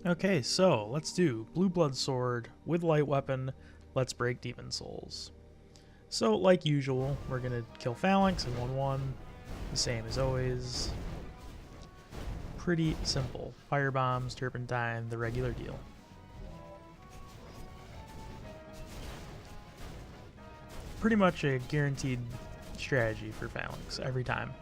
Okay, so let's do Blue Blood Sword with light weapon. Let's break demon souls. So, like usual, we're gonna kill Phalanx in 1-1, the same as always. Pretty simple. Fire bombs, turpentine, the regular deal. Pretty much a guaranteed strategy for Phalanx every time.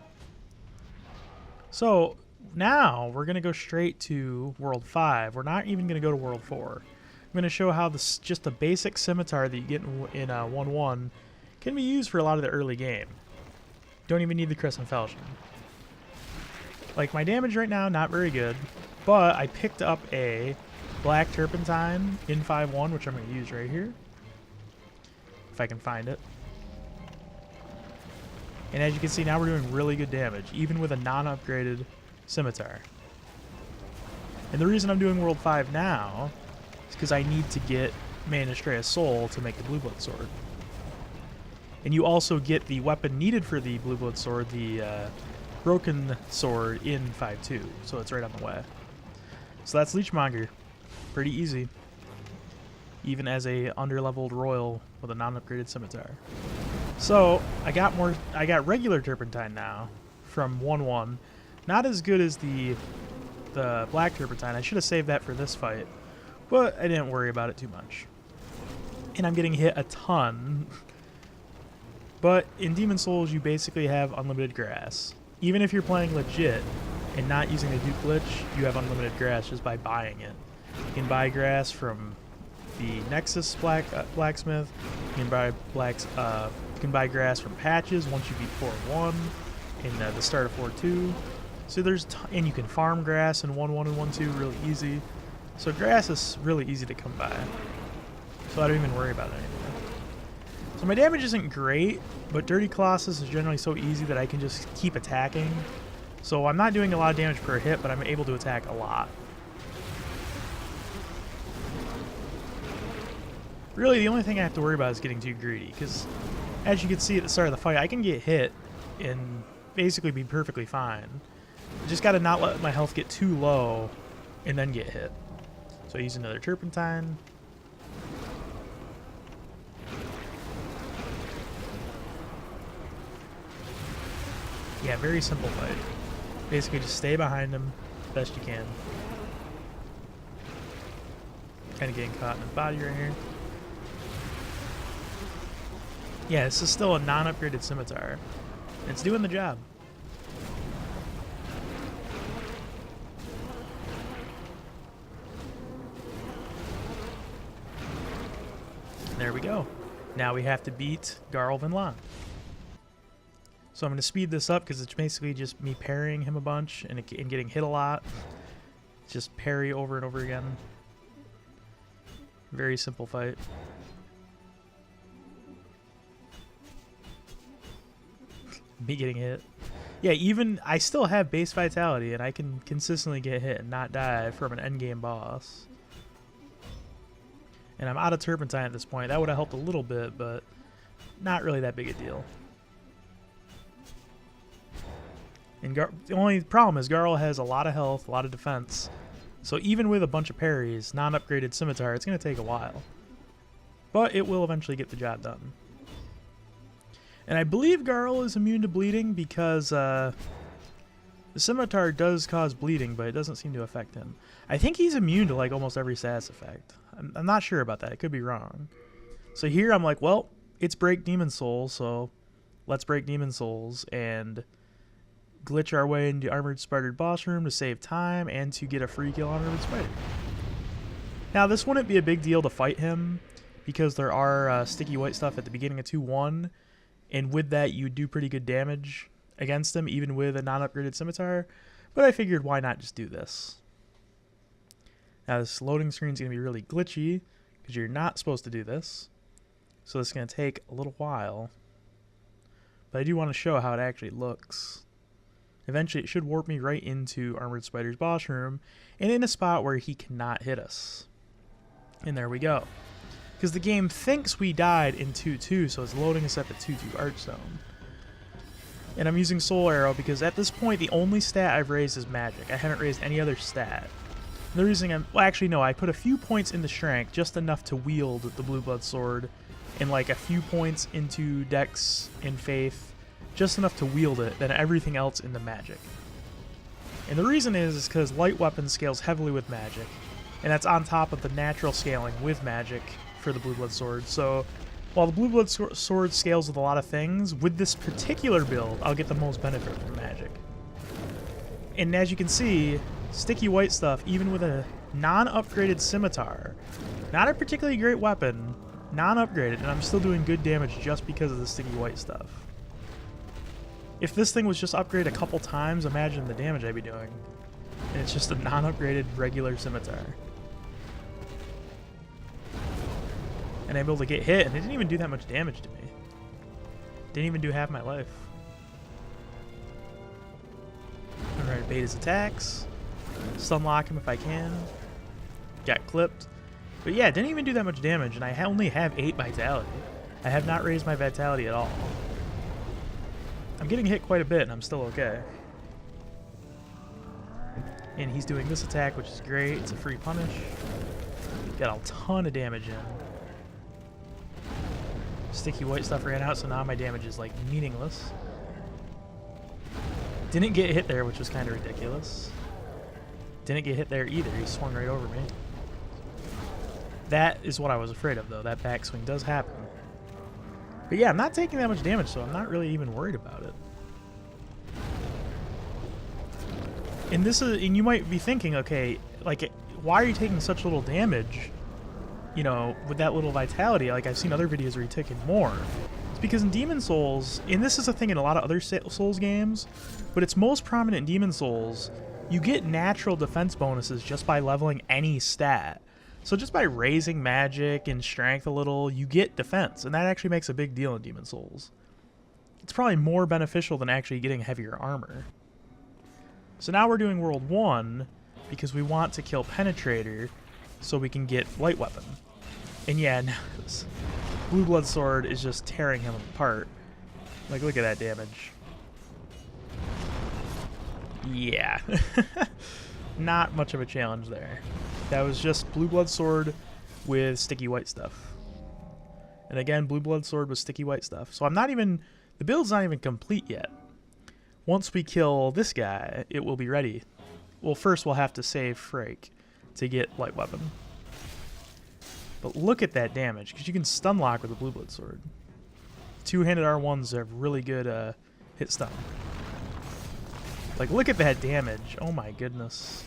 So now we're going to go straight to World 5. We're not even going to go to World 4. I'm going to show how this just a basic scimitar that you get in 1-1 can be used for a lot of the early game. Don't even need the Crescent Falchion. Like, my damage right now, not very good, but I picked up a Black Turpentine in 5-1, which I'm going to use right here, if I can find it. And as you can see, now we're doing really good damage, even with a non-upgraded scimitar. And the reason I'm doing World 5 now is because I need to get Manastrea's Soul to make the Blue Blood Sword. And you also get the weapon needed for the Blue Blood Sword, the Broken Sword, in 5-2, so it's right on the way. So that's Leechmonger. Pretty easy. Even as a underleveled royal with a non-upgraded scimitar. So I got regular Turpentine now from 1-1. Not as good as the Black Turpentine. I should have saved that for this fight, but I didn't worry about it too much. And I'm getting hit a ton. But in Demon Souls, you basically have unlimited grass. Even if you're playing legit and not using the Duke Glitch, you have unlimited grass just by buying it. You can buy grass from the Nexus blacksmith. You can buy grass from patches once you beat 4-1 in the start of 4-2. So and you can farm grass in 1-1 and 1-2 really easy. So grass is really easy to come by. So I don't even worry about it anymore. So my damage isn't great, but Dirty Colossus is generally so easy that I can just keep attacking. So I'm not doing a lot of damage per hit, but I'm able to attack a lot. Really, the only thing I have to worry about is getting too greedy, because as you can see at the start of the fight, I can get hit and basically be perfectly fine. I just gotta not let my health get too low and then get hit. So I use another Turpentine. Yeah, very simple fight. Basically just stay behind him best you can. Kind of getting caught in his body right here. Yeah, this is still a non-upgraded scimitar. It's doing the job. There we go. Now we have to beat Garl Vinland. So I'm going to speed this up because it's basically just me parrying him a bunch and getting hit a lot. Just parry over and over again. Very simple fight. Me getting hit. Yeah, even I still have base vitality and I can consistently get hit and not die from an endgame boss. And I'm out of Turpentine at this point. That would have helped a little bit, but not really that big a deal. And the only problem is Garl has a lot of health, a lot of defense. So even with a bunch of parries, non-upgraded scimitar, it's going to take a while. But it will eventually get the job done. And I believe Garl is immune to bleeding because the scimitar does cause bleeding, but it doesn't seem to affect him. I think he's immune to like almost every status effect. I'm not sure about that. I could be wrong. So here I'm like, well, it's break Demon Souls, so let's break Demon Souls and glitch our way into Armored Spider boss room to save time and to get a free kill on Armored Spider. Now this wouldn't be a big deal to fight him because there are sticky white stuff at the beginning of 2-1, and with that you do pretty good damage against him even with a non-upgraded scimitar, but I figured why not just do this. Now this loading screen is going to be really glitchy because you're not supposed to do this, so it's going to take a little while, but I do want to show how it actually looks. Eventually, it should warp me right into Armored Spider's boss room and in a spot where he cannot hit us. And there we go. Because the game thinks we died in 2-2, so it's loading us at the 2-2 Archstone. And I'm using Soul Arrow because at this point, the only stat I've raised is magic. I haven't raised any other stat. The reason well, actually no, I put a few points into strength, just enough to wield the blue blood sword, and like a few points into dex and faith, just enough to wield it, then everything else into magic. And the reason is because light weapon scales heavily with magic, and that's on top of the natural scaling with magic for the blue blood sword. So while the blue blood sword scales with a lot of things, with this particular build, I'll get the most benefit from magic. And as you can see, sticky white stuff, even with a non-upgraded scimitar, not a particularly great weapon, non-upgraded, and I'm still doing good damage just because of the sticky white stuff. If this thing was just upgraded a couple times, imagine the damage I'd be doing. And it's just a non-upgraded regular scimitar. And I'm able to get hit, and it didn't even do that much damage to me. Didn't even do half my life. I'm trying to bait his attacks. Stun lock him if I can. Got clipped. But yeah, didn't even do that much damage, and I only have 8 vitality. I have not raised my vitality at all. I'm getting hit quite a bit, and I'm still okay. And he's doing this attack, which is great. It's a free punish. Got a ton of damage in. Sticky white stuff ran out, so now my damage is like meaningless. Didn't get hit there, which was kind of ridiculous. Didn't get hit there either. He swung right over me. That is what I was afraid of, though. That backswing does happen. But yeah, I'm not taking that much damage, so I'm not really even worried about it. And this is, and you might be thinking, okay, like, why are you taking such little damage? You know, with that little vitality. Like, I've seen other videos where you're taking more. It's because in Demon Souls, and this is a thing in a lot of other Souls games, but it's most prominent in Demon Souls, you get natural defense bonuses just by leveling any stat. So just by raising magic and strength a little, you get defense, and that actually makes a big deal in Demon Souls. It's probably more beneficial than actually getting heavier armor. So now we're doing World 1 because we want to kill Penetrator so we can get light weapon. And yeah, now this blue blood sword is just tearing him apart. Like, look at that damage. Yeah. Not much of a challenge there. That was just blue blood sword with sticky white stuff. And again, blue blood sword with sticky white stuff. So I'm not even, the build's not even complete yet. Once we kill this guy, it will be ready. Well, first we'll have to save Frake to get light weapon. But look at that damage, because you can stun lock with a blue blood sword. Two-handed R1s have really good hit stun. Like, look at that damage. Oh my goodness.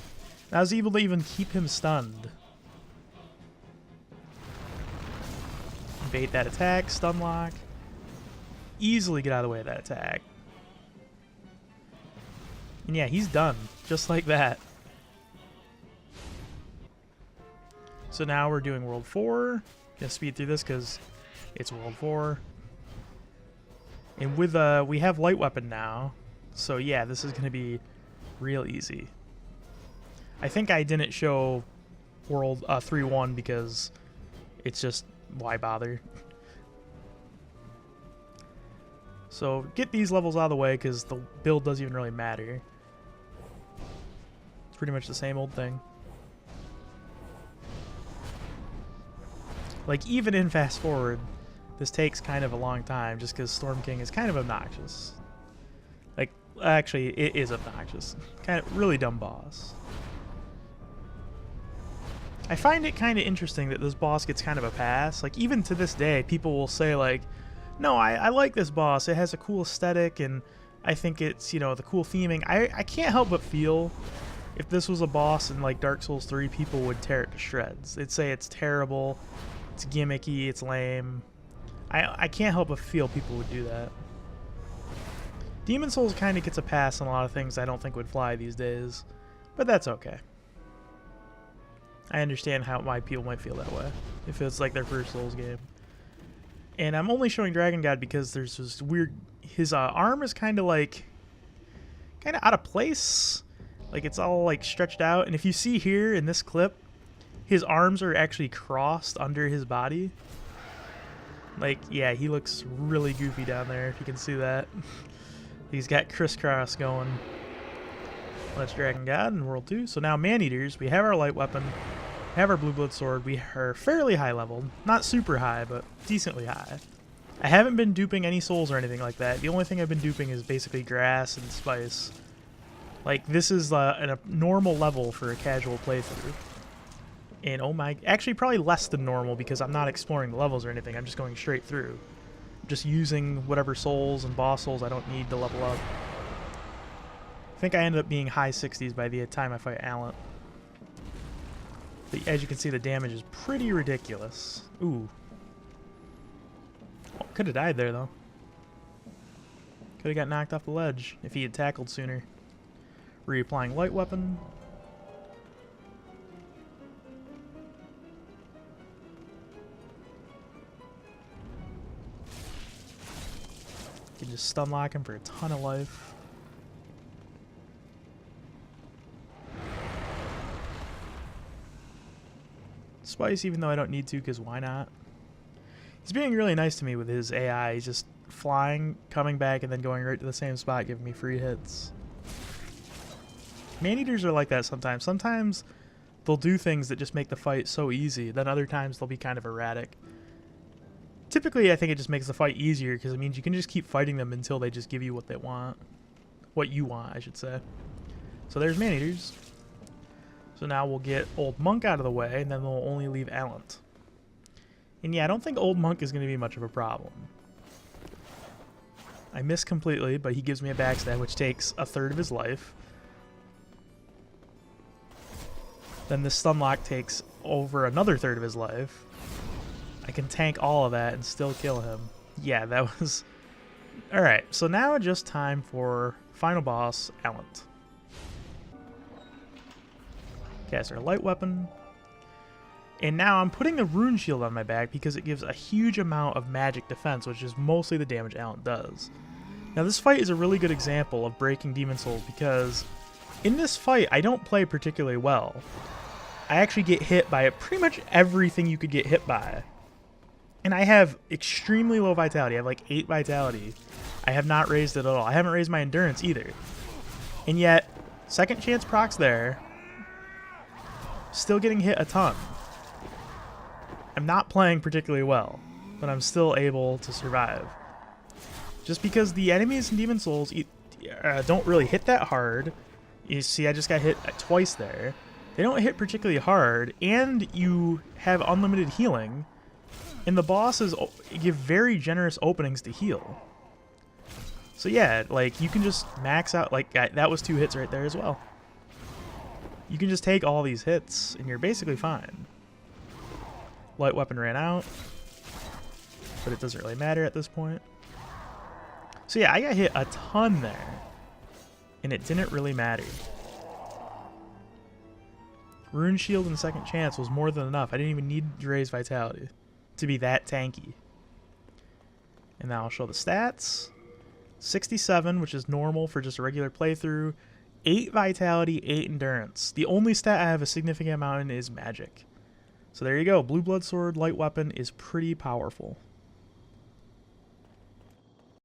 I was able to even keep him stunned. Bait that attack, stun lock. Easily get out of the way of that attack. And yeah, he's done. Just like that. So now we're doing World 4. Gonna speed through this because it's World 4. And with we have light weapon now. So yeah, this is gonna be real easy. I think I didn't show World 3-1 because it's just, why bother? So get these levels out of the way because the build doesn't even really matter. It's pretty much the same old thing. Like, even in fast forward, this takes kind of a long time just because Storm King is kind of obnoxious. Like, actually, it is obnoxious. Kind of really dumb boss. I find it kind of interesting that this boss gets kind of a pass. Like, even to this day, people will say, like, no, I like this boss. It has a cool aesthetic, and I think it's, you know, the cool theming. I can't help but feel if this was a boss in, like, Dark Souls 3, people would tear it to shreds. They'd say it's terrible, it's gimmicky, it's lame. I can't help but feel people would do that. Demon Souls kind of gets a pass on a lot of things I don't think would fly these days, but that's okay. I understand why people might feel that way if it's like their first Souls game. And I'm only showing Dragon God because there's this weird, his arm is kind of out of place. Like, it's all like stretched out. And if you see here in this clip, his arms are actually crossed under his body. Like, yeah, he looks really goofy down there, if you can see that. He's got crisscross going. Let's Dragon God in World 2. So now Man-Eaters, we have our light weapon, have our blue blood sword. We are fairly high leveled. Not super high, but decently high. I haven't been duping any souls or anything like that. The only thing I've been duping is basically grass and spice. Like, this is a normal level for a casual playthrough. And oh my, actually probably less than normal because I'm not exploring the levels or anything. I'm just going straight through. Just using whatever souls and boss souls I don't need to level up. I think I ended up being high 60s by the time I fight Allen. But as you can see, the damage is pretty ridiculous. Ooh. Oh, could have died there, though. Could have got knocked off the ledge if he had tackled sooner. Reapplying light weapon. Can just stun lock him for a ton of life. Spice, even though I don't need to, because why not? He's being really nice to me with his AI. He's just flying, coming back, and then going right to the same spot, giving me free hits. Man-Eaters are like that sometimes. Sometimes they'll do things that just make the fight so easy. Then other times they'll be kind of erratic. Typically, I think it just makes the fight easier because it means you can just keep fighting them until they just give you what they want. What you want, I should say. So there's Man-Eaters. So now we'll get Old Monk out of the way, and then we'll only leave Alent. And yeah, I don't think Old Monk is going to be much of a problem. I miss completely, but he gives me a backstab, which takes a third of his life. Then the stun lock takes over another third of his life. I can tank all of that and still kill him. Yeah, that was... Alright, so now just time for final boss, Alent. Cast our light weapon. And now I'm putting the rune shield on my back because it gives a huge amount of magic defense, which is mostly the damage Alent does. Now this fight is a really good example of breaking Demon Souls because in this fight I don't play particularly well. I actually get hit by pretty much everything you could get hit by. And I have extremely low vitality. I have like 8 vitality. I have not raised it at all. I haven't raised my endurance either. And yet, second chance procs there. Still getting hit a ton. I'm not playing particularly well, but I'm still able to survive. Just because the enemies in Demon Souls don't really hit that hard. You see, I just got hit twice there. They don't hit particularly hard, and you have unlimited healing. And the bosses give very generous openings to heal. So yeah, like, you can just max out, like, that was 2 hits right there as well. You can just take all these hits, and you're basically fine. Light weapon ran out, but it doesn't really matter at this point. So yeah, I got hit a ton there, and it didn't really matter. Rune Shield and Second Chance was more than enough. I didn't even need to raise Vitality to be that tanky. And now I'll show the stats. 67, which is normal for just a regular playthrough. 8 Vitality, 8 Endurance. The only stat I have a significant amount in is Magic. So there you go. Blue Blood Sword, Light Weapon is pretty powerful.